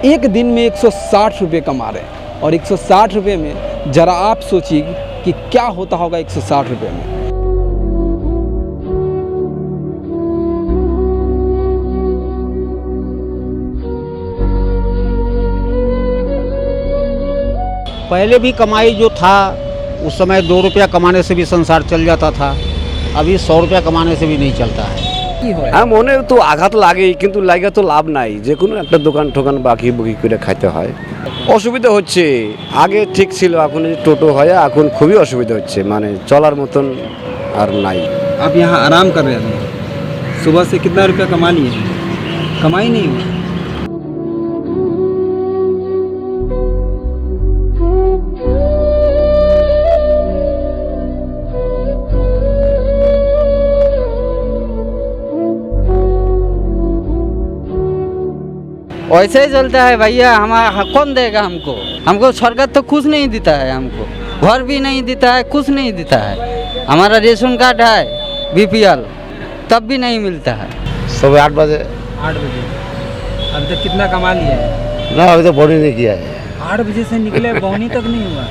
एक दिन में 160 रुपये कमा रहे हैं। और 160 रुपये में ज़रा आप सोचिए कि क्या होता होगा 160 रुपये में। पहले भी कमाई जो था उस समय 2 रुपया कमाने से भी संसार चल जाता था। अभी 100 रुपया कमाने से भी नहीं चलता है। হ্যাঁ, মনে তো আঘাত লাগেই, কিন্তু লাগে তো লাভ নাই। যে কোনো একটা দোকান ঠোকান বাকি বুকি করে খাইতে হয়। অসুবিধা হচ্ছে, আগে ঠিক ছিল, এখন এই টোটো হয় এখন খুবই অসুবিধা হচ্ছে, মানে চলার মতন আর নাই। आप यहाँ आराम कर रहे हैं, सुबह से कितना रुपया कमा लिए? कमाई नहीं हुआ। वैसे ही चलता है भैया। हमारा कौन देगा हमको? हमको सरकार तो कुछ नहीं देता है, हमको घर भी नहीं देता है, कुछ नहीं देता है। हमारा रेशन कार्ड है बीपीएल, तब भी नहीं मिलता है। सुबह 8 बजे। 8 बजे अभी तक कितना कमा लिया है? ना, अभी तो बोनी नहीं किया है। 8 बजे से निकले, बौनी तक नहीं हुआ।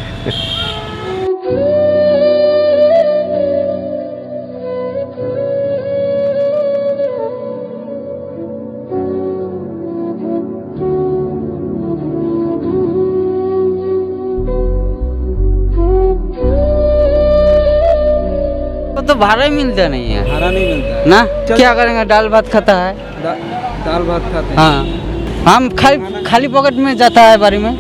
तो भाड़ा ही मिलता नहीं है। भाड़ा नहीं मिलता है ना, क्या करेंगे? दाल भात खाता है। दाल भात खाते हैं। हाँ, हम खाली पॉकेट में जाता है बारी में।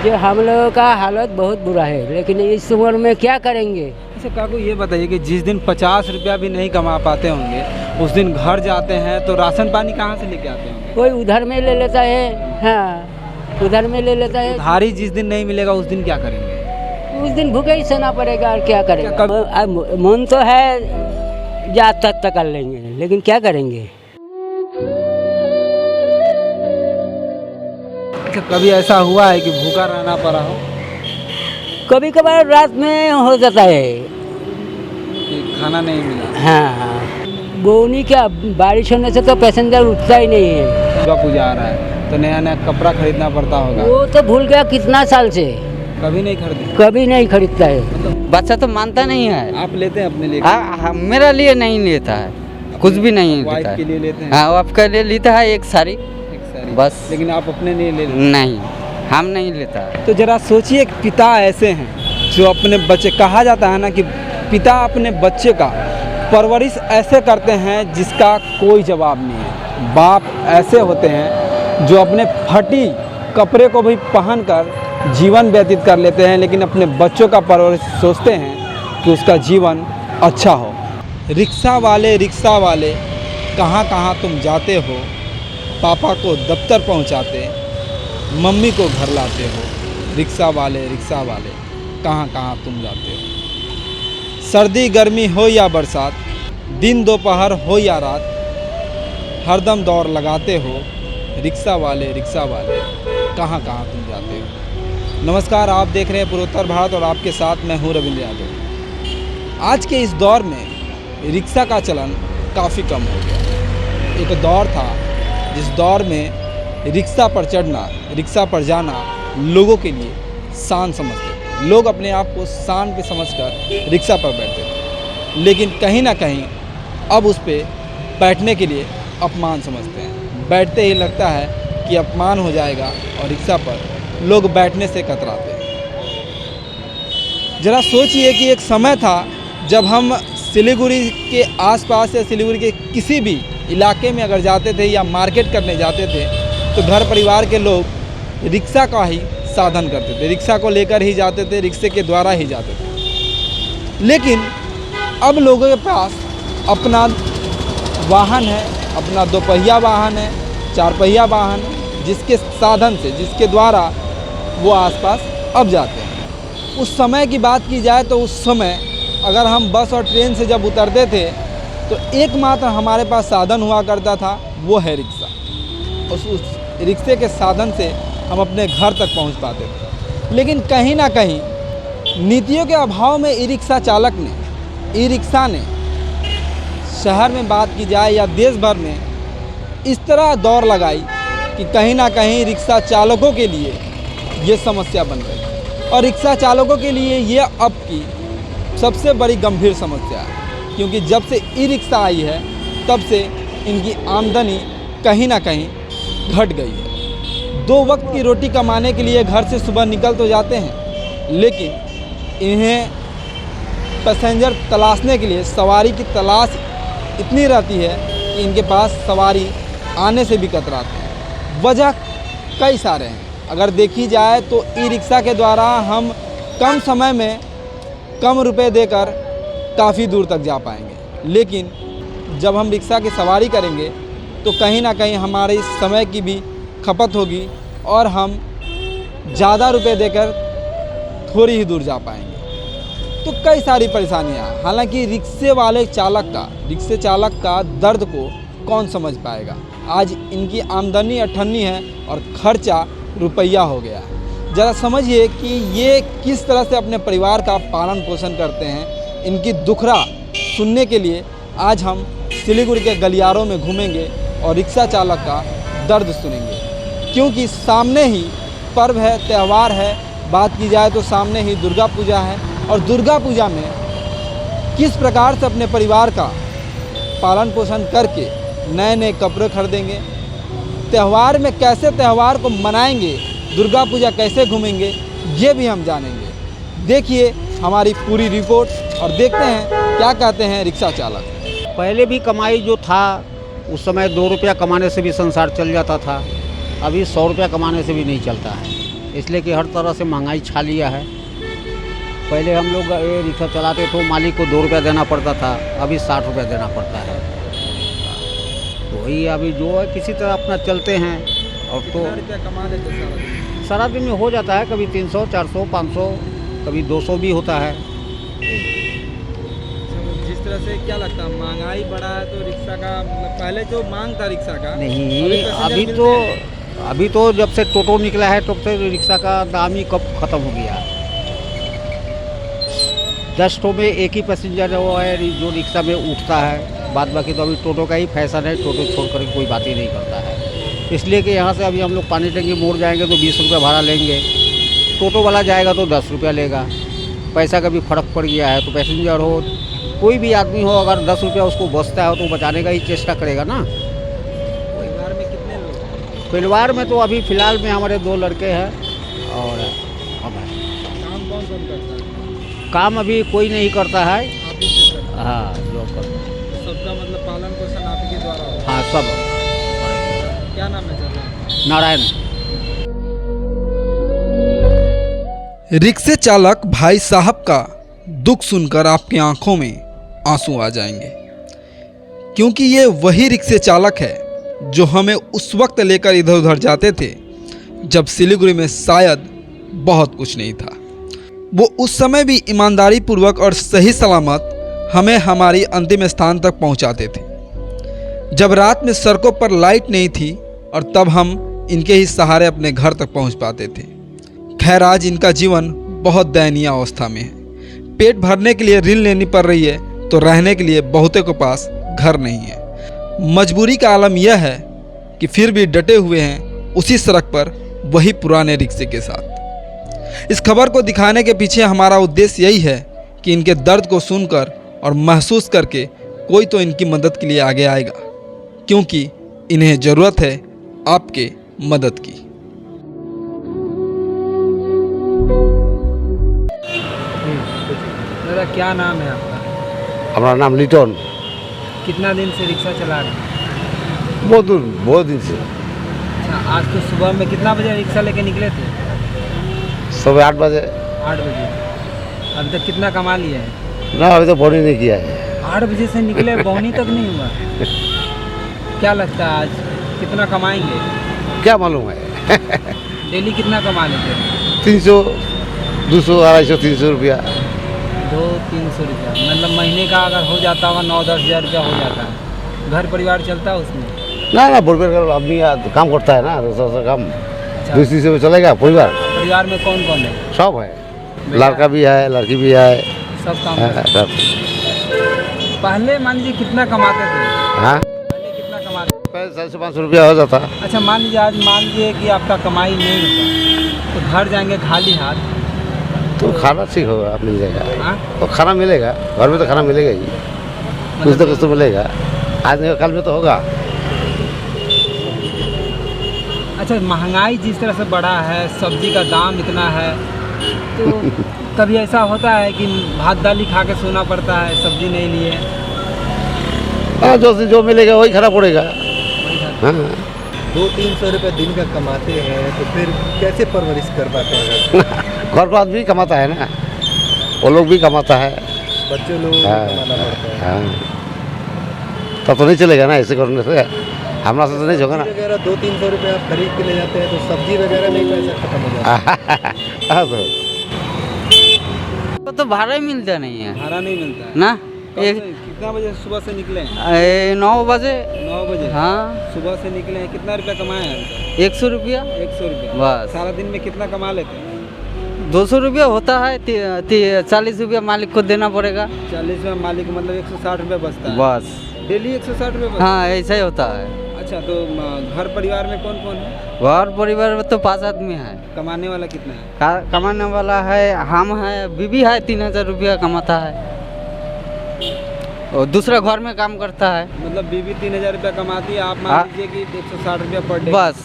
जो हम लोगों का हालत बहुत बुरा है, लेकिन इस उम्र में क्या करेंगे? अच्छा काकू, ये बताइए कि जिस दिन 50 रुपया भी नहीं कमा पाते होंगे, उस दिन घर जाते हैं तो राशन पानी कहाँ से लेके आते होंगे? कोई उधर में ले लेता है। हाँ, उधर में ले लेता है। उधारी जिस दिन नहीं मिलेगा उस दिन क्या करेंगे? उस दिन भूखे ही सहना पड़ेगा, और क्या करेंगे? क्या मन तो है जात तक कर लेंगे, लेकिन क्या करेंगे? अच्छा, कभी ऐसा हुआ है कि भूखा रहना पड़ा हो? कभी कभार रात में हो जाता है कि खाना नहीं मिला? हाँ, बोनी क्या, बारिश होने से तो पैसेंजर उठता ही नहीं है। दुर्गा पूजा आ रहा है तो नया नया कपड़ा खरीदना पड़ता होगा। वो तो भूल गया कितना साल से, कभी नहीं खरीदे? कभी नहीं खरीदता है। बच्चा तो मानता नहीं है। आप लेते हैं अपने लिए? हाँ, मेरा लिए नहीं लेता है, कुछ भी नहीं लेता वाइफ है। के लिए लेते हैं? हाँ, आपका लिए लेता है एक साड़ी एक साड़ी बस। लेकिन आप अपने लिए ले लेते? नहीं, हम नहीं लेता है। तो जरा सोचिए, एक पिता ऐसे हैं जो अपने बच्चे, कहा जाता है ना कि पिता अपने बच्चे का परवरिश ऐसे करते हैं जिसका कोई जवाब नहीं है। बाप ऐसे होते हैं जो अपने फटी कपड़े को भी पहनकर जीवन व्यतीत कर लेते हैं, लेकिन अपने बच्चों का परवरिश सोचते हैं कि उसका जीवन अच्छा हो। रिक्शा वाले कहाँ कहाँ तुम जाते हो? पापा को दफ्तर पहुँचाते, मम्मी को घर लाते हो। रिक्शा वाले कहाँ कहाँ तुम जाते हो? सर्दी गर्मी हो या बरसात, दिन दोपहर हो या रात, हरदम दौड़ लगाते हो। रिक्शा वाले कहाँ कहाँ तुम जाते हो? नमस्कार, आप देख रहे हैं पूर्वोत्तर भारत और आपके साथ मैं हूँ रविंद्र यादव। आज के इस दौर में रिक्शा का चलन काफ़ी कम हो गया। एक दौर था जिस दौर में रिक्शा पर चढ़ना, रिक्शा पर जाना लोगों के लिए शान समझते थे। लोग अपने आप को शान पे समझकर रिक्शा पर बैठते थे, लेकिन कहीं ना कहीं अब उस पर बैठने के लिए अपमान समझते हैं। बैठते ही लगता है कि अपमान हो जाएगा और रिक्शा पर लोग बैठने से कतराते हैं। ज़रा सोचिए कि एक समय था जब हम सिलीगुड़ी के आसपास या सिलीगुड़ी के किसी भी इलाके में अगर जाते थे या मार्केट करने जाते थे तो घर परिवार के लोग रिक्शा का ही साधन करते थे, रिक्शा को लेकर ही जाते थे, रिक्शे के द्वारा ही जाते थे। लेकिन अब लोगों के पास अपना वाहन है, अपना 2 पहिया वाहन है, 4 पहिया वाहन, जिसके साधन से, जिसके द्वारा वो आसपास अब जाते हैं। उस समय की बात की जाए तो उस समय अगर हम बस और ट्रेन से जब उतरते थे तो एकमात्र हमारे पास साधन हुआ करता था, वो है रिक्शा। उस रिक्शे के साधन से हम अपने घर तक पहुंच पाते थे। लेकिन कहीं ना कहीं नीतियों के अभाव में ई रिक्शा चालक ने, ई रिक्शा ने शहर में बात की जाए या देश भर में इस तरह दौड़ लगाई कि कहीं ना कहीं रिक्शा चालकों के लिए ये समस्या बन गई और रिक्शा चालकों के लिए ये अब की सबसे बड़ी गंभीर समस्या है, क्योंकि जब से ई रिक्शा आई है तब से इनकी आमदनी कहीं ना कहीं घट गई है। 2 वक्त की रोटी कमाने के लिए घर से सुबह निकल तो जाते हैं, लेकिन इन्हें पैसेंजर तलाशने के लिए सवारी की तलाश इतनी रहती है कि इनके पास सवारी आने से भी कतराते हैं। वजह कई सारे हैं। अगर देखी जाए तो ई रिक्शा के द्वारा हम कम समय में कम रुपए देकर काफ़ी दूर तक जा पाएंगे, लेकिन जब हम रिक्शा की सवारी करेंगे तो कहीं ना कहीं हमारे समय की भी खपत होगी और हम ज़्यादा रुपए देकर थोड़ी ही दूर जा पाएंगे। तो कई सारी परेशानियाँ। हालांकि रिक्शे चालक का दर्द को कौन समझ पाएगा। आज इनकी आमदनी 98 है और खर्चा रुपया हो गया है। ज़रा समझिए कि ये किस तरह से अपने परिवार का पालन पोषण करते हैं। इनकी दुखड़ा सुनने के लिए आज हम सिलीगुड़ी के गलियारों में घूमेंगे और रिक्शा चालक का दर्द सुनेंगे, क्योंकि सामने ही पर्व है, त्यौहार है। बात की जाए तो सामने ही दुर्गा पूजा है और दुर्गा पूजा में किस प्रकार से अपने परिवार का पालन पोषण करके नए नए कपड़े खरीदेंगे, त्यौहार में कैसे त्यौहार को मनाएंगे, दुर्गा पूजा कैसे घूमेंगे, ये भी हम जानेंगे। देखिए हमारी पूरी रिपोर्ट और देखते हैं क्या कहते हैं रिक्शा चालक। पहले भी कमाई जो था उस समय 2 रुपया कमाने से भी संसार चल जाता था। अभी 100 रुपया कमाने से भी नहीं चलता है, इसलिए कि हर तरह से महंगाई छा लिया है। पहले हम लोग ये रिक्शा चलाते तो मालिक को 2 रुपया देना पड़ता था, अभी 60 रुपया देना पड़ता है। तो वही अभी जो है किसी तरह अपना चलते हैं। और तो रुपया कमा लेते सारा दिन में हो जाता है, कभी 300, 400, 500, कभी 200 भी होता है। जिस तरह से क्या लगता है महंगाई बढ़ा है तो रिक्शा का मतलब पहले जो मांग था रिक्शा का नहीं, अभी तो जब से टोटो निकला है तब से रिक्शा का दाम ही कब ख़त्म हो गया। 10 टो में एक ही पैसेंजर वो है जो रिक्शा में उठता है, बाद बाकी तो अभी टोटो का ही फैशन है। टोटो छोड़ कर कोई बात ही नहीं करता है, इसलिए कि यहाँ से अभी हम लोग पानी टंकी मोड़ जाएंगे तो 20 रुपया भाड़ा लेंगे, टोटो वाला जाएगा तो 10 रुपया लेगा। पैसा का भी फ़र्क पड़ गया है। तो पैसेंजर हो कोई भी आदमी हो, अगर 10 रुपया उसको बचता है तो बचाने का ही चेष्टा करेगा ना। परिवार में कितने लोग? परिवार में तो अभी फ़िलहाल में हमारे 2 लड़के हैं और हम हैं। काम कौन करता है? काम अभी कोई नहीं करता है। आप ही से करते हैं? हाँ, जो करता है। सबका मतलब पालन पोषण आप ही के द्वारा होगा? हाँ, सब। क्या नाम है सर? नारायण। रिक्शे चालक भाई साहब का दुख सुनकर आपकी आंखों में आंसू आ जाएंगे, क्योंकि ये वही रिक्शे चालक है जो हमें उस वक्त लेकर इधर उधर जाते थे जब सिलीगुड़ी में शायद बहुत कुछ नहीं था। वो उस समय भी ईमानदारी पूर्वक और सही सलामत हमें हमारी अंतिम स्थान तक पहुंचाते थे। जब रात में सड़कों पर लाइट नहीं थी और तब हम इनके ही सहारे अपने घर तक पहुंच पाते थे। खैर आज इनका जीवन बहुत दयनीय अवस्था में है। पेट भरने के लिए ऋण लेनी पड़ रही है तो रहने के लिए बहुतों के पास घर नहीं है। मजबूरी का आलम यह है कि फिर भी डटे हुए हैं उसी सड़क पर वही पुराने रिक्शे के साथ। इस खबर को दिखाने के पीछे हमारा उद्देश्य यही है कि इनके दर्द को सुनकर और महसूस करके कोई तो इनकी मदद के लिए आगे आएगा, क्योंकि इन्हें ज़रूरत है आपके मदद की। दादा क्या नाम है आपका? हमारा नाम लिटन। कितना दिन से रिक्शा चला रहे हैं? बहुत दिन से। अच्छा, आज तो सुबह में कितना बजे रिक्शा लेके निकले थे? सुबह 8 बजे। 8 बजे। अभी तक कितना कमा लिया है? ना, अभी तो बोनी नहीं किया है। 8 बजे से निकले, बोनी तक नहीं हुआ। क्या लगता है आज कितना कमाएंगे? क्या मालूम है। डेली कितना कमा लेते हैं? 300, 200, 250, 300 रुपया। 200-300 रुपया मतलब महीने का अगर हो जाता होगा 9-10 हज़ार रुपया हो जाता है। घर परिवार चलता है उसमें? ना बोलबेर कर आदमी काम करता है ना, दूसरा काम। अच्छा। 200 में चलेगा परिवार। परिवार में कौन कौन है? सब है, लड़का भी है, लड़की भी है, सब काम सब। पहले मान लीजिए कितना कमाते थे? हाँ पहले कितना कमाते थे? 400-500 रुपया हो जाता। अच्छा मान लीजिए आज मान लीजिए कि आपका कमाई नहीं होगा तो घर जाएंगे खाली हाथ। तो खाना ठीक होगा, मिल जाएगा। हाँ? तो खाना मिलेगा, घर में तो खाना मिलेगा ही, कुछ तो मिलेगा, आज नहीं कल में तो होगा। अच्छा महंगाई जिस तरह से बढ़ा है, सब्जी का दाम इतना है, तो कभी ऐसा होता है कि भात दाली खा के सोना पड़ता है, सब्जी नहीं लिए? हाँ, जो मिलेगा वही खाना पड़ेगा। हाँ 200-300 रुपये दिन का कमाते हैं तो फिर कैसे परवरिश कर पाते हैं? घर का आदमी कमाता है ना, वो लोग भी कमाता है। बच्चों लोगों को हाँ, कमाना पड़ता है। हाँ तब तो नहीं चलेगा ना, ऐसे करने से हमारा से तो नहीं होगा ना। सब्जी वगैरह 200-300 रुपये आप खरीद के ले जाते हैं तो सब्जी वगैरह में ही पैसा खत्म हो जाता है। हाँ तो भाड़ा ही मिलता नहीं है भाड़ा नहीं मिलता है ना। कब एक से- कितना बजे सुबह से निकले हैं? 9 बजे। 9 बजे हाँ सुबह से निकले हैं। कितना रुपया कमाए हैं अभी तक? 100 रुपया 100 रुपया। बस। सारा दिन में कितना कमा लेते हैं? 200 रुपया होता है, 40 रुपया मालिक को देना पड़ेगा 40 में मालिक मतलब 160 रुपया बचता है। बस। डेली 160 रुपया बचता हाँ ऐसा ही होता है। है। अच्छा तो घर परिवार में कौन कौन है? घर परिवार में तो 5 आदमी है। कमाने वाला कितना है? कमाने वाला है, हम है, बीबी है, 3000 रुपया कमाता है और दूसरा घर में काम करता है। मतलब बीबी 3000 रुपया कमाती है, आप हाँ। मान लीजिए कि 160 रुपया पर डे। बस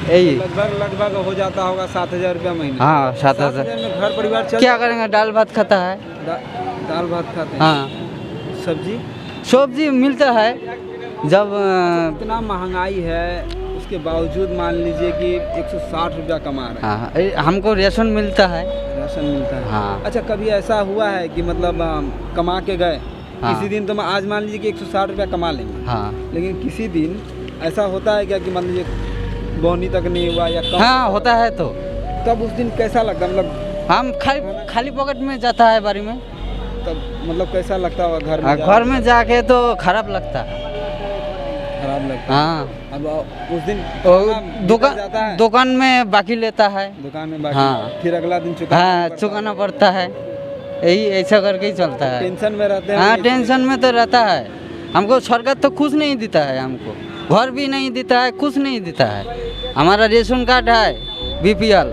यही। लगभग हो जाता होगा 7000 रुपया महीना। हाँ 7000। 7000 में घर परिवार चल क्या करेंगे, दाल भात खाता है। दाल भात खाते हैं। हाँ सब्जी सब्जी मिलता है जब इतना महंगाई है उसके बावजूद मान लीजिए कि 160 रुपया कमा रहे हैं। हाँ हमको रेशन मिलता है। राशन मिलता है। हाँ। अच्छा कभी ऐसा हुआ है कि मतलब कमा के गए हाँ। किसी दिन तो आज मान लीजिए कि 160 रुपया कमा लेंगे, हाँ लेकिन किसी दिन ऐसा होता है क्या कि मान लीजिए बोनी तक नहीं हुआ या कम हाँ होता है तो तब उस दिन कैसा लगता है? मतलब हम खाली पॉकेट में जाता है बारी में। तब मतलब कैसा लगता होगा घर में? घर में जाके तो खराब लगता है। खराब लगता है। हाँ अब उस दिन और दुकान जाता है दुकान में बाकी लेता है। दुकान में बाकी हाँ। फिर अगला दिन चुकाना हाँ पड़ता है। चुकाना पड़ता है, यही ऐसा करके ही चलता है। टेंशन में रहते हैं। हाँ टेंशन में तो रहता है। हमको सरकार तो कुछ नहीं देता है, हमको घर भी नहीं देता है, कुछ नहीं देता है। हमारा रेशन कार्ड है बीपीएल,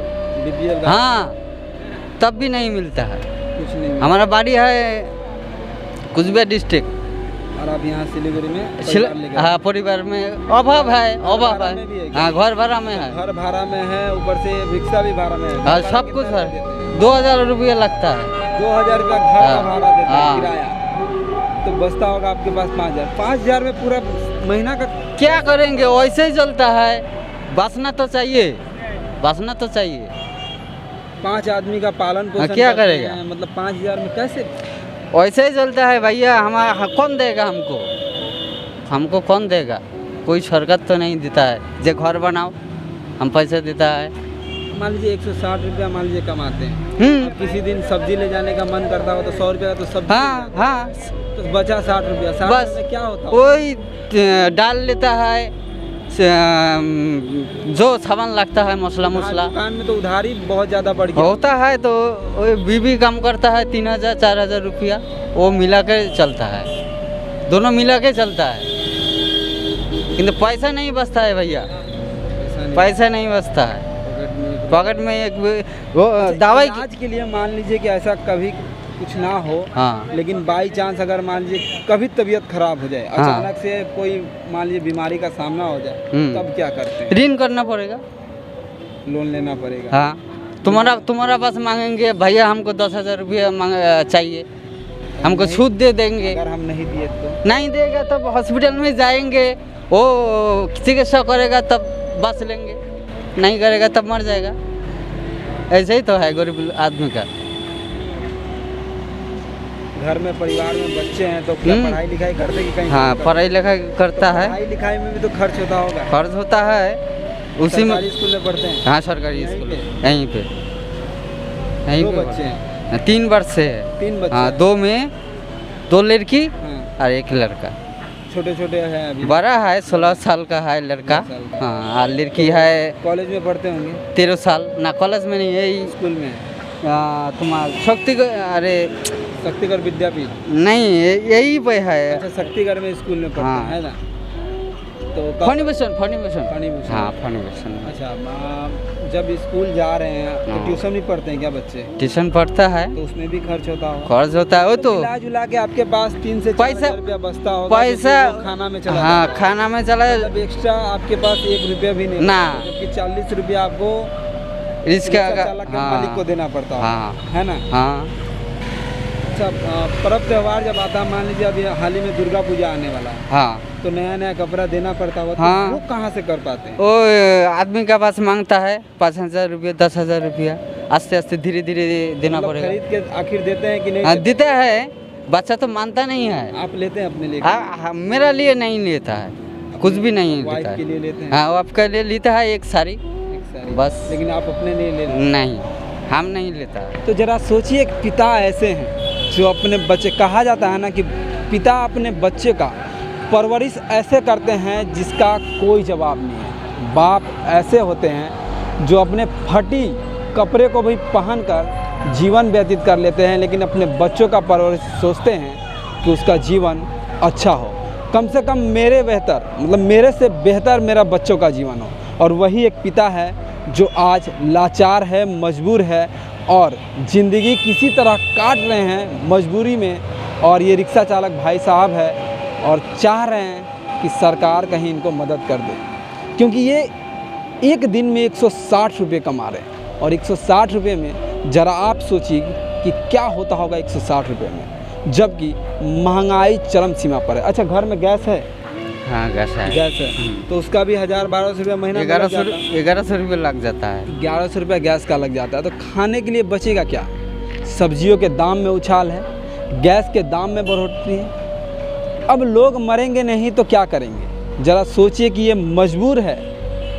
बीपीएल का हाँ तब भी नहीं मिलता है। कुछ नहीं मिला। हमारा बाड़ी है कुचबिहार डिस्ट्रिक्ट। और आप यहाँ सिलीगुड़ी में परिवार लेकर हाँ परिवार में अभाव है, अभाव भाड़ा में भी है है। क्या? हाँ घर भाड़ा में है। घर भाड़ा में है, ऊपर से रिक्शा भी भाड़ा में है। हाँ घर सब भाड़ा कुछ कितना है। देते हैं? 2000 रुपया लगता है। 2000 रुपया घर का हाँ। भाड़ा देते हैं हाँ। किराया, तो बचता होगा आपके पास 5000। 5000 में पूरा महीना का क्या करेंगे, वैसे ही चलता है। बचना तो चाहिए, बचना तो चाहिए। 5 आदमी का पालन पोषण क्या करते करेगा? हैं, मतलब 5000 में कैसे? वैसे ही चलता है भैया। हमारा कौन देगा हमको, हमको कौन देगा? कोई सरकार तो नहीं देता है। जो घर बनाओ हम पैसे देता है। मान लीजिए 160 रुपया मान लीजिए कमाते हैं, अब किसी दिन सब्जी ले जाने का मन करता हो तो 100 रुपया का तो सब्जी हाँ ले जाते हैं। हाँ तो बचा 60 रुपया। 60 बस। रुपये में क्या होता है? वही डाल लेता है, जो सामान लगता है मसला मुसला दुकान में तो उधारी बहुत ज़्यादा बढ़ गया। होता है। तो वो बीबी काम करता है 3000-4000 रुपया, वो मिला के चलता है, दोनों मिला के चलता है। किंतु पैसा नहीं बचता है भैया, पैसा नहीं बचता है। पॉकेट में एक वो दवाई इलाज के लिए मान लीजिए कि ऐसा कभी कुछ ना हो, हाँ लेकिन बाई चांस अगर मान लीजिए कभी तबीयत खराब हो जाए, हाँ। अचानक से कोई मान लीजिए बीमारी का सामना हो जाए, तब क्या करते हैं? ऋण करना पड़ेगा। लोन लेना पड़ेगा। हाँ तुम्हारा पास मांगेंगे भैया हमको 10,000 रुपया चाहिए, हमको छूट दे देंगे। अगर हम नहीं दिए तो नहीं देगा तब हॉस्पिटल में जाएंगे, वो चिकित्सा करेगा तब बच लेंगे, नहीं करेगा तब मर जाएगा। ऐसे ही तो है गरीब आदमी का। घर में परिवार में बच्चे हैं तो क्या पढ़ाई लिखाई करते कि कहीं हाँ जॉब पढ़ाई लिखाई करता करते? है, पढ़ाई लिखाई में भी तो खर्च होता होगा। खर्च होता है उसी में। सरकारी स्कूल में पढ़ते हैं? हाँ सरकारी यहीं स्कूल पे? यहीं पे, यहीं दो पे बच्चे हैं? हैं। 3 वर्ष से है। 3 बच्चे हाँ हैं? 2 में 2 लड़की हाँ, और 1 लड़का। छोटे छोटे हैं अभी? बड़ा है 16 साल का है लड़का। 16 साल का। हाँ और लड़की है कॉलेज में पढ़ते होंगे? 13 साल। ना कॉलेज में नहीं, यही स्कूल में? तुम्हारा शक्ति अरे शक्तिगढ़ विद्यापीठ। नहीं यही पे है। अच्छा, शक्तिगढ़ में स्कूल में पढ़ते हाँ। हैं, है ना? तो फनीभूषण फनीभूषण। हाँ फनीभूषण। अच्छा, जब स्कूल जा रहे हैं तो हाँ। ट्यूशन भी पढ़ते हैं क्या बच्चे? ट्यूशन पढ़ता है, तो उसमें भी खर्च होता होगा। खर्च होता है वो तो मिला जुला के आपके पास 3 से 4 पैसा- हजार रुपया बचता होगा, पैसा जो खाना में चला हाँ जाता है। खाना में चला मतलब एक्स्ट्रा आपके पास 1 रुपया भी नहीं ना। बचता, जबकि 40 रुपया आपको रिक्शा रिक्शा चालक के मालिक को देना पड़ता होगा, हाँ है ना? हाँ। अच्छा, पर्व त्यौहार जब आता है, मान लीजिए अभी हाल ही में दुर्गा पूजा आने वाला है, हाँ तो नया नया कपड़ा देना पड़ता होगा, हाँ। तो वो कहाँ से कर पाते हैं? वो आदमी का पास मांगता है 5,000 रुपया 10,000 रुपया, आस्ते आस्ते धीरे धीरे देना मतलब पड़ेगा। खरीद के आखिर देते हैं कि नहीं हाँ देते? देता है, बच्चा तो मानता नहीं है। आप लेते हैं अपने लिए? हाँ मेरा लिए नहीं लेता है, कुछ भी नहीं लेता वाइफ के है। लिए लेते हैं? हाँ वो आपका लिए लेता है एक साड़ी एक साड़ी। बस। लेकिन आप अपने लिए ले लेते नहीं, हम नहीं लेता है। तो जरा सोचिए, एक पिता ऐसे हैं जो अपने बच्चे, कहा जाता है ना कि पिता अपने बच्चे का परवरिश ऐसे करते हैं जिसका कोई जवाब नहीं है। बाप ऐसे होते हैं जो अपने फटी कपड़े को भी पहनकर जीवन व्यतीत कर लेते हैं, लेकिन अपने बच्चों का परवरिश सोचते हैं कि उसका जीवन अच्छा हो, कम से कम मेरे बेहतर, मतलब मेरे से बेहतर मेरा बच्चों का जीवन हो। और वही एक पिता है जो आज लाचार है, मजबूर है और ज़िंदगी किसी तरह काट रहे हैं मजबूरी में। और ये रिक्शा चालक भाई साहब है और चाह रहे हैं कि सरकार कहीं इनको मदद कर दे, क्योंकि ये एक दिन में 160 रुपये कमा रहे हैं। और 160 रुपये में ज़रा आप सोचिए कि क्या होता होगा 160 रुपये में, जबकि महंगाई चरम सीमा पर है। अच्छा, घर में गैस है? हाँ गैस है। गैस है, तो उसका भी 1,000-1,200 रुपया महीना में लग जाता है। 1100 रुपये लग जाता है। 1100 रुपया गैस का लग जाता है, तो खाने के लिए बचेगा क्या? सब्जियों के दाम में उछाल है, गैस के दाम में बढ़ोतरी है। अब लोग मरेंगे नहीं तो क्या करेंगे? ज़रा सोचिए कि ये मजबूर है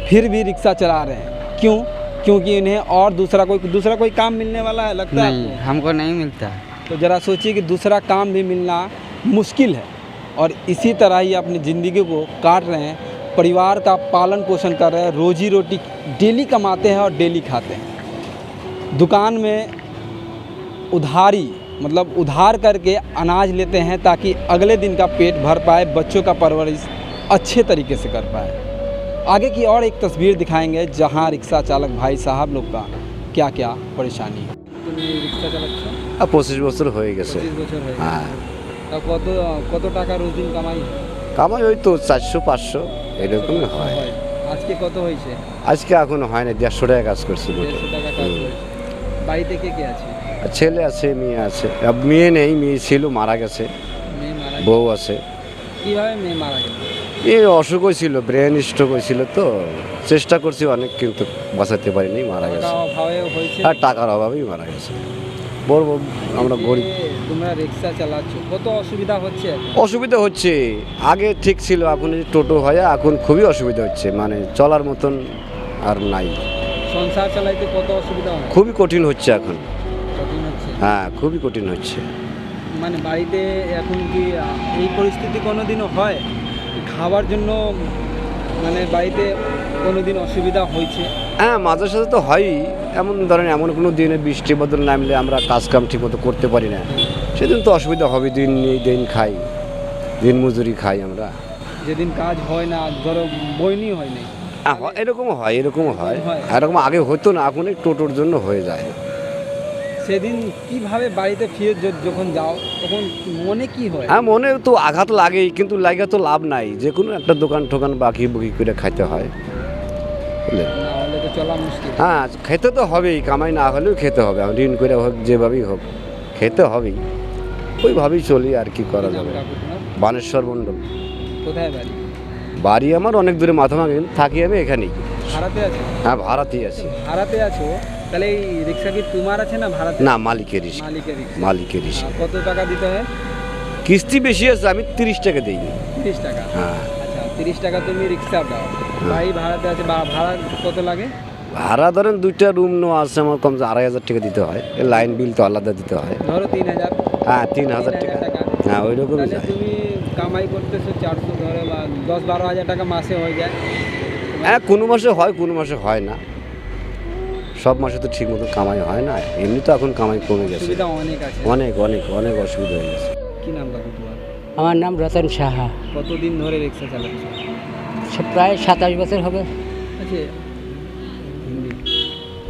फिर भी रिक्शा चला रहे हैं। क्यों? क्योंकि इन्हें और दूसरा कोई काम मिलने वाला है, लगता है नहीं, आपको? हमको नहीं मिलता। तो ज़रा सोचिए कि दूसरा काम भी मिलना मुश्किल है और इसी तरह ही अपनी ज़िंदगी को काट रहे हैं, परिवार का पालन पोषण कर रहे हैं, रोजी रोटी डेली कमाते हैं और डेली खाते हैं। दुकान में उधारी, मतलब उधार करके अनाज लेते हैं ताकि अगले दिन का पेट भर पाए, बच्चों का परवरिश अच्छे तरीके से कर पाए। आगे की और एक तस्वीर दिखाएंगे जहां रिक्शा चालक भाई साहब लोग का क्या क्या परेशानी है। रिक्शा चालक 25 বছর হয়ে গেছে। 25 বছর হয়ে হ্যাঁ, তা কত টাকা রোজ দিন কামাই কামাই ওই তো 400-500 এরকমই হয়। হয়? আজকে কত হয়েছে? আজকে এখনো হয় না, 150 টাকা কাজ করছি মোটে। 150 টাকা কাজ করেছে। বাড়িতে কে কে আছে? আর ছেলে আছে, মেয়ে আছে। মেয়ে নেই, মেয়ে ছিল মারা গেছে, মেয়ে মারা বউ আছে। কিভাবে মেয়ে মারা গেল? এই অসুখ হয়েছিল, ব্রেন স্ট্রোক হয়েছিল, তো চেষ্টা করছি অনেক কিন্তু বাঁচাতে পারিনি, মারা টাকা গেছে। অভাবে হয়েছে? আর টাকার অভাবেই মারা গেছে। বড় আমরা গরিব। এই যে তোমরা রিক্সা চালাচ্ছ, কত অসুবিধা হচ্ছে এখন? অসুবিধা হচ্ছে, আগে ঠিক ছিল, এখন এই টোটো হয় এখন খুবই অসুবিধা হচ্ছে, মানে চলার মতন আর নাই, সংসার চালাইতে কত অসুবিধা হয়? খুবই কঠিন হচ্ছে এখন। কঠিন হচ্ছে। হ্যাঁ, খুবই কঠিন হচ্ছে। মানে বাড়িতে এখন কি এই পরিস্থিতি কোনোদিনও হয়? খাওয়ার জন্য মানে বাড়িতে কোনোদিন অসুবিধা হয়েছে? হ্যাঁ, মাঝে সাথে তো হয়ই। এমন ধরেন এমন কোনো দিনে বৃষ্টি বদল নামলে আমরা কাজ কাম ঠিক মতো করতে পারি না, সেদিন তো অসুবিধা হবে। দিন নেই, দিন খাই, দিন মজুরি খাই আমরা। যেদিন কাজ হয় না, ধরো বইনি হয় নাই, এরকমও হয়, এরকমও হয়। হয়। এরকম আগে হতো না, এখন এই টোটোর জন্য হয়ে যায়। সেদিন কিভাবে বাড়িতে ফিরে যখন যাও তখন মনে কি হয়? হ্যাঁ, মনে তো আঘাত লাগেই, কিন্তু লাগা তো লাভ নাই, যে কোনো একটা দোকান টোকান বাকি বুকি করে খাইতে হয়, বুঝলেন? না হলে তো চলা মুশকিল। হ্যাঁ, খেতে তো হবেই, কামাই না হলেও খেতে হবে, ঋণ করে হোক যেভাবেই হোক খেতে হবেই, ওইভাবেই চলি, আর কি করা যাবে। কাকু তোমার বানেশ্বর মণ্ডল কোথায় বাড়ি? বাড়ি আমার অনেক দূরে, মাথাভাঙা, থাকি আমি এখানেই। ভাড়াতে আছো? হ্যাঁ, ভাড়াতেই আছি। ভাড়াতে আছো, তাহলে এই রিক্সা কি তোমার আছে না ভাড়াতে? না, মালিকের রিস্ক। মালিকের রিক্সা। মালিকের রিস্ক। কত টাকা দিতে হয়? কিস্তি বেশি আছে, আমি 30 টাকা দিই। 30 টাকা? হ্যাঁ। আচ্ছা, 30 টাকা তুমি রিক্সা দাও, ভাই ভাড়াতে আছে, ভাড়া কত লাগে? ভাড়া ধরেন 2টা রুম নেওয়া আছে আমার, কম 2,500 টাকা দিতে হয়, লাইন বিল তো আলাদা দিতে হয়। ধরো 3000। হ্যাঁ, 3000 টাকা। হ্যাঁ, ওই রকমই তাহলে যায়। তুমি কামাই করতেছো 400, ধরো বা 10-12 হাজার টাকা মাসে হয়ে যায়। হ্যাঁ, কোনো মাসে হয়, কোনো মাসে হয় না, সব মাসে তো ঠিক মতো কামাই হয় না, এমনি তো এখন কামাই কমে গেছে, সুবিধা অনেক আছে। অনেক অনেক অনেক অসুবিধা হয়ে গেছে। কি নাম কাকু তোমার? আমার নাম রতন সাহা। কতদিন ধরে रिक्शा চালাচ্ছ? প্রায় 27 বছর হবে। अच्छा हिंदी।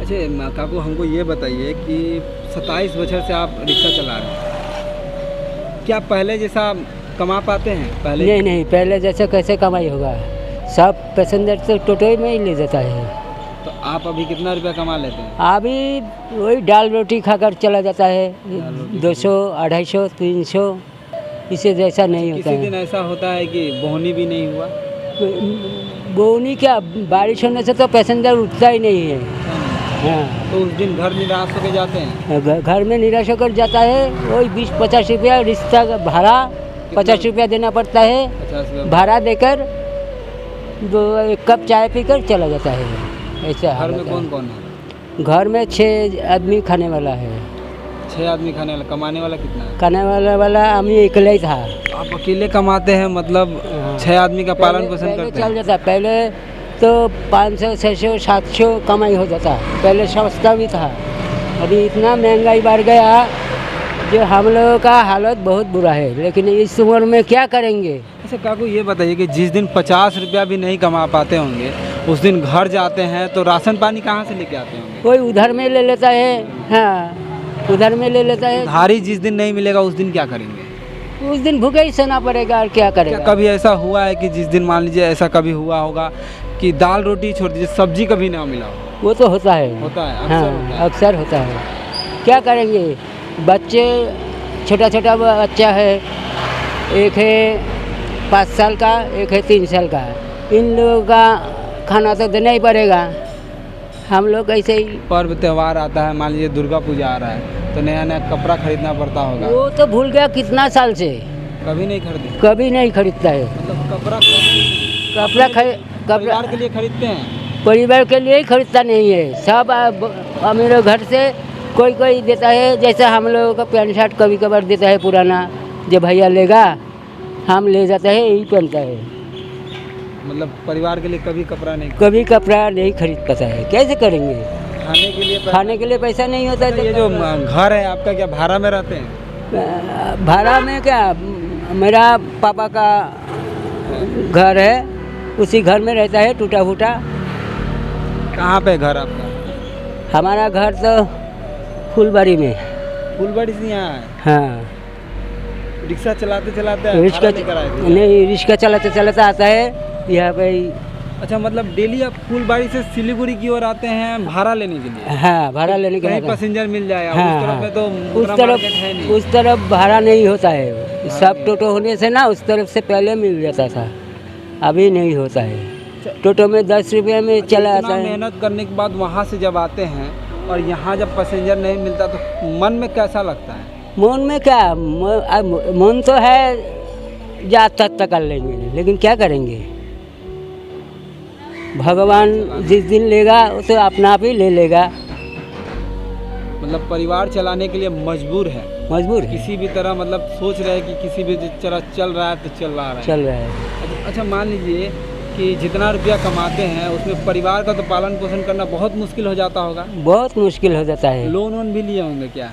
अच्छा काकू हमको ये बताइए कि 27 बछर से आप रिक्शा चला रहे हैं, क्या पहले जैसा कमा पाते हैं? पहले नहीं नहीं, पहले जैसे कैसे कमाई होगा, सब पैसेंजर तो टोटो में ही ले जाता है। तो आप अभी कितना रुपया कमा लेते हैं? अभी वही दाल रोटी खाकर चला जाता है, 200 250 300, इससे जैसा नहीं होता किसी है। दिन ऐसा होता है कि बोहनी भी नहीं हुआ? बोनी क्या, बारिश होने से तो पैसेंजर उठता ही नहीं है। हाँ, तो उस दिन घर निराश होकर जाते हैं? घर में निराश होकर जाता है। वही 20-50 रुपया रिश्ता का भाड़ा 50 रुपया देना पड़ता है। 50 रुपया भाड़ा देकर एक कप चाय पीकर चला जाता है। ऐसा घर हालत में है। कौन कौन है? घर में 6 आदमी खाने वाला है। 6 आदमी खाने वाला, कमाने वाला कितना है? खाने वाला हम अकेले ही था। आप अकेले कमाते हैं, मतलब 6 आदमी का पालन पोषण पहले करते चल हैं? जाता, पहले तो 500 600 700 कमाई हो जाता, पहले सस्ता भी था। अभी इतना महंगाई बढ़ गया जो हम लोगों का हालत बहुत बुरा है, लेकिन इस उम्र में क्या करेंगे। अच्छा काकू ये बताइए कि जिस दिन 50 रुपया भी नहीं कमा पाते होंगे, उस दिन घर जाते हैं तो राशन पानी कहाँ से लेके आते होंगे? कोई उधर में ले लेता है। हाँ, उधर में ले लेता है। उधारी जिस दिन नहीं मिलेगा उस दिन क्या करेंगे? उस दिन भूखे ही सहना पड़ेगा, और क्या क्या करेगा। कभी ऐसा हुआ है कि जिस दिन मान लीजिए ऐसा कभी हुआ होगा कि दाल रोटी छोड़ दीजिए, सब्जी कभी ना मिला हो? वो तो होता है। होता है, अक्सर हाँ, होता है। अक्सर होता है। क्या करेंगे, बच्चे छोटा छोटा बच्चा है, एक है 5 साल का, एक है 3 साल का। इन लोगों का खाना तो देना ही पड़ेगा। हम लोग ऐसे ही, पर्व त्यौहार आता है, मान लीजिए दुर्गा पूजा आ रहा है तो नया नया कपड़ा खरीदना पड़ता होगा, वो तो भूल गया कितना साल से, कभी नहीं खरीदे? कभी नहीं खरीदता है। मतलब कपड़ा परिवार के लिए खरीदते हैं? परिवार के लिए ही खरीदता नहीं है, सब मेरे घर से कोई कोई देता है। जैसे हम लोगों का पैंट शर्ट कभी कभार देता है पुराना, जो भैया लेगा हम ले जाते हैं, यही पहनता है। मतलब परिवार के लिए कभी कपड़ा नहीं? कभी कपड़ा नहीं खरीद पाता है, कैसे करेंगे। खाने के लिए पैसा नहीं होता है ये जो घर है आपका, क्या भाड़ा में रहते हैं? भाड़ा में क्या, मेरा पापा का घर है, उसी घर में रहता है, टूटा फूटा। कहाँ पे घर आपका? हमारा घर तो फुलबाड़ी में। फुलबाड़ी से यहाँ है? हाँ, रिक्शा चलाते चलाते रिक्शा भाड़ा लेकर आए थे? नहीं, रिक्शा चलाते चलाते आता है यहाँ पे। अच्छा, मतलब डेली आप फुलबाड़ी से सिलीगुड़ी की ओर आते हैं भाड़ा लेने के लिए? हाँ, भाड़ा लेने के कहीं लिए। पैसेंजर मिल जाए? हाँ, उस तरफ में तो उस उतना तरफ मार्केट है नहीं। उस तरफ भाड़ा नहीं होता है, सब टोटो होने से ना उस तरफ से पहले मिल जाता था, अभी नहीं होता है। टोटो में 10 रुपये में चला इतना आता है। मेहनत करने के बाद वहाँ से जब आते हैं और यहाँ जब पैसेंजर नहीं मिलता तो मन में कैसा लगता है? मन में क्या, मन तो है जात तक कर लेंगे, लेकिन क्या करेंगे। भगवान जिस दिन लेगा वो तो अपना आप ही ले लेगा। मतलब परिवार चलाने के लिए मजबूर है, मजबूर है, किसी भी तरह, मतलब सोच रहे हैं कि किसी भी तरह चल रहा है तो चल रहा है। चल रहा है। अच्छा मान लीजिए कि जितना रुपया कमाते हैं उसमें परिवार का तो पालन पोषण करना बहुत मुश्किल हो जाता होगा? बहुत मुश्किल हो जाता है। लोन वोन भी लिए होंगे क्या?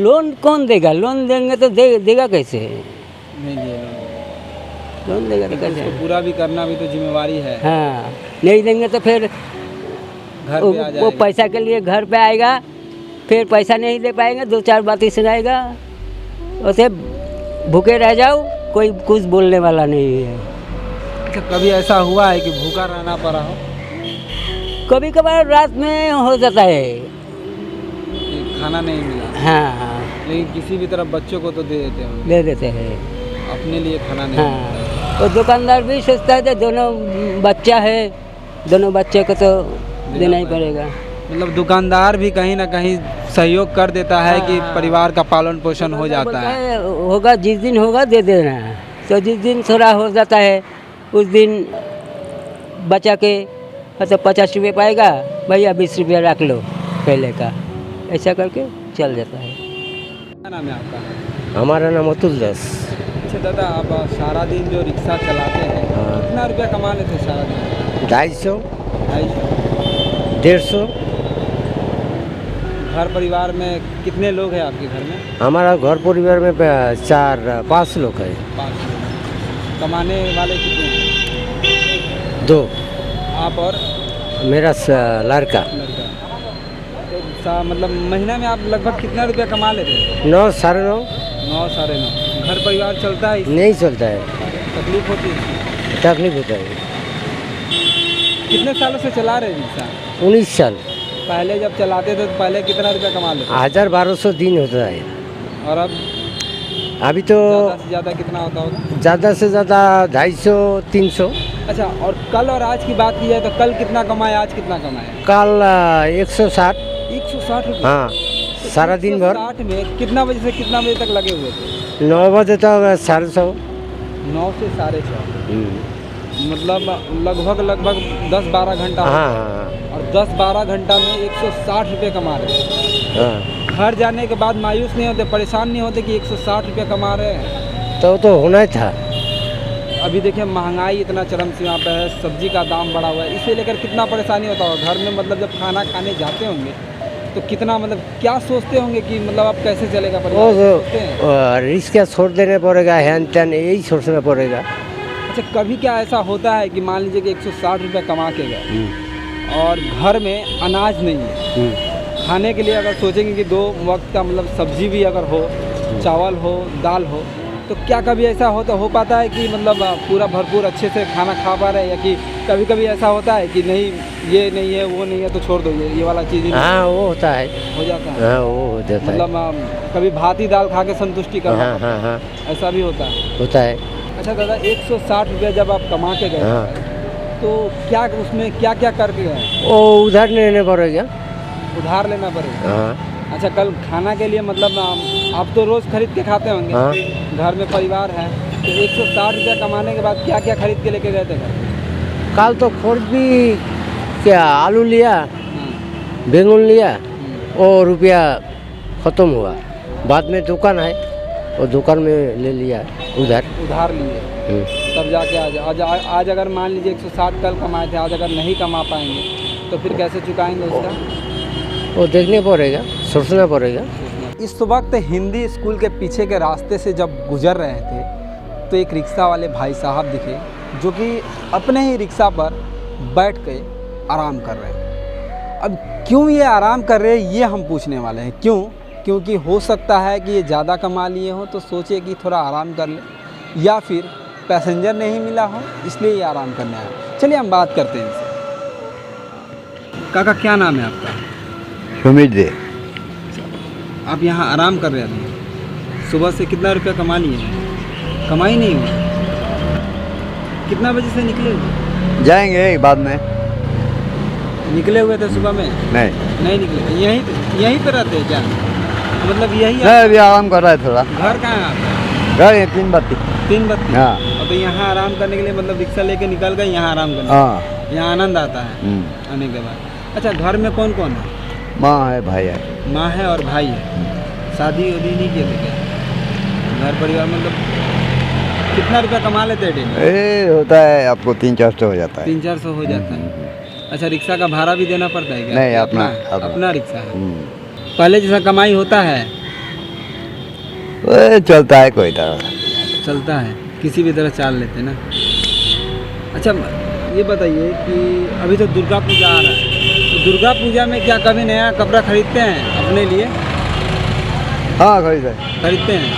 लोन कौन देगा, लोन देंगे तो देगा कैसे, नहीं लिए लोन देगा तो लोन, कैसे। उसको पूरा भी करना भी तो जिम्मेवारी है। हाँ, नहीं देंगे तो फिर घर पे आ वो जाएगा। पैसा के लिए घर पे आएगा, फिर पैसा नहीं दे पाएंगे, 2-4 बातें सुनाएगा, उसे भूखे रह जाओ, कोई कुछ बोलने वाला नहीं है। अच्छा, कभी ऐसा हुआ है कि भूखा रहना पड़ा हो? कभी कभार रात में हो जाता है। कि खाना नहीं मिला, हाँ, लेकिन किसी भी तरह बच्चों को तो दे देते हो, दे देते हैं। अपने लिए खाना नहीं हाँ, मिलता। तो दुकानदार भी सोचता है कि दोनों बच्चा है, दोनों बच्चे को तो देना ही पड़ेगा। मतलब दुकानदार भी कहीं ना कहीं सहयोग कर देता है कि हाँ। परिवार का पालन पोषण हो जाता बोलता है। होगा जिस दिन होगा दे देना, तो जिस दिन थोड़ा हो जाता है उस दिन बचा के मतलब 50 रुपये पाएगा, भैया 20 रुपया रख लो पहले का, ऐसा करके चल जाता है। क्या नाम है आपका? हमारा नाम अतुल दास। अच्छा दादा, आप सारा दिन जो रिक्शा चलाते हैं हाँ। कितना रुपया कमा लेते हैं सारा दिन? 250 250। 150। घर परिवार में कितने लोग हैं आपके घर में? हमारा घर परिवार में 4-5 लोग है। 5 लोग। कमाने वाले कितने हैं? 2 आप और मेरा लड़का। लड़का। तो मतलब महीना में आप लगभग कितना रुपया कमा लेते हैं? 9 साढ़े 9 9 साढ़े 9। घर परिवार चलता है? नहीं चलता है, तकलीफ होती है? तकलीफ होता है। कितने सालों से चला रहे हैं रिक्शा? 19 साल। पहले जब चलाते थे तो पहले कितना रुपया कमा लेते? 1000-1200 दिन होता है। और अब अभी तो ज़्यादा से ज़्यादा कितना होता होगा? ज़्यादा से ज़्यादा 250-300। अच्छा, और कल और आज की बात की जाए तो कल कितना कमाया, आज कितना कमाया? कल 160। 160 रुपये। हाँ, सारा दिन भर। 160 में कितना बजे से कितना बजे तक लगे हुए थे? 9 बजे तक 150। 9 से 6:30। मतलब लगभग 10-12 घंटा। हाँ हाँ और 10-12 घंटा में 160 रुपये कमा रहे हैं। हाँ। घर जाने के बाद मायूस नहीं होते, परेशान नहीं होते कि 160 रुपये कमा रहे हैं? तो होना ही था। अभी देखिए महंगाई इतना चरम सीमा पे है, सब्जी का दाम बढ़ा हुआ है, इसे लेकर कितना परेशानी होता होगा घर में। मतलब जब खाना खाने जाते होंगे तो कितना मतलब क्या सोचते होंगे कि मतलब अब कैसे चलेगा परिवार? सोचते हैं? रिस्क छोड़ देने पड़ेगा, हैन तैन यही सोचना पड़ेगा। अच्छा, कभी क्या ऐसा होता है कि मान लीजिए कि 160 रुपये कमा के गए और घर में अनाज नहीं है खाने के लिए, अगर सोचेंगे कि 2 वक्त का मतलब सब्जी भी अगर हो, चावल हो, दाल हो, तो क्या कभी ऐसा हो पाता है कि मतलब पूरा भरपूर अच्छे से खाना खा पा रहे हैं? या कि कभी कभी ऐसा होता है कि नहीं ये नहीं है वो नहीं है तो छोड़ दो, ये वाला चीज़ ही नहीं? हाँ वो होता है, हो जाता है। हाँ वो हो जाता है। मतलब कभी भात ही दाल खा के संतुष्टि करना हाँ हाँ हाँ ऐसा भी होता है? होता है। अच्छा दादा, 160 रुपये जब आप कमा के गए हाँ। तो क्या उसमें क्या क्या करके गए? वो उधार लेने पड़ेगा। उधार लेना पड़ेगा? हाँ अच्छा, कल खाना के लिए मतलब आप तो रोज़ खरीद के खाते होंगे? हाँ। घर में परिवार है तो 160 रुपया कमाने के बाद क्या क्या खरीद के लेके गए थे घर? कल तो खोज भी क्या आलू लिया, बैंगन लिया और रुपया ख़त्म हुआ। बाद में दुकान है, और दुकान में ले लिया उधार लिए तब जाके आज अगर मान लीजिए 160 कल कमाए थे, आज अगर नहीं कमा पाएंगे तो फिर कैसे चुकाएंगे उसका? वो देखने पड़ेगा, सोचना पड़ेगा। इस वक्त हिंदी स्कूल के पीछे के रास्ते से जब गुजर रहे थे तो एक रिक्शा वाले भाई साहब दिखे जो कि अपने ही रिक्शा पर बैठ के आराम कर रहे हैं। अब क्यों ये आराम कर रहे हैं ये हम पूछने वाले हैं। क्यों? क्योंकि हो सकता है कि ये ज़्यादा कमा लिए हो तो सोचे कि थोड़ा आराम कर ले, या फिर पैसेंजर नहीं मिला हो इसलिए ये आराम करने आया। चलिए हम बात करते हैं इनसे। काका क्या नाम है आपका? सुमित दे। आप यहाँ आराम कर रहे हैं? सुबह से कितना रुपया कमा लिए हैं? कमाई नहीं हुई? कितना बजे से निकले हुए? जाएंगे बाद में। निकले हुए थे सुबह में? नहीं निकले। यहीं पे रहते हैं क्या? मतलब यही नहीं, अभी आराम कर रहा है थोड़ा। घर कहाँ है आपका? घर है 3 बत्ती। 3 बत्ती? हाँ। और तो यहाँ आराम करने के लिए मतलब रिक्शा लेके निकल गए यहाँ आराम करने? हाँ। यहाँ आनंद आता है आने के बाद। अच्छा, घर में कौन कौन है? माँ है, भाई है। माँ है और भाई है। शादी वादी नहीं किए थे क्या? घर परिवार मतलब कितना रुपया कमा लेते हैं डेली? होता है आपको 300-400 हो जाता है। 300-400 हो जाता है। अच्छा, रिक्शा का भाड़ा भी देना पड़ता है क्या? नहीं, अपना रिक्शा है। पहले जैसा कमाई होता है? चलता है, कोई तरह चलता है, किसी भी तरह चाल लेते ना। अच्छा, ये बताइए कि अभी तो दुर्गा पूजा आ रहा है, तो दुर्गा पूजा में क्या कभी नया कपड़ा खरीदते हैं अपने लिए? हाँ खरीदते हैं। खरीदते हैं।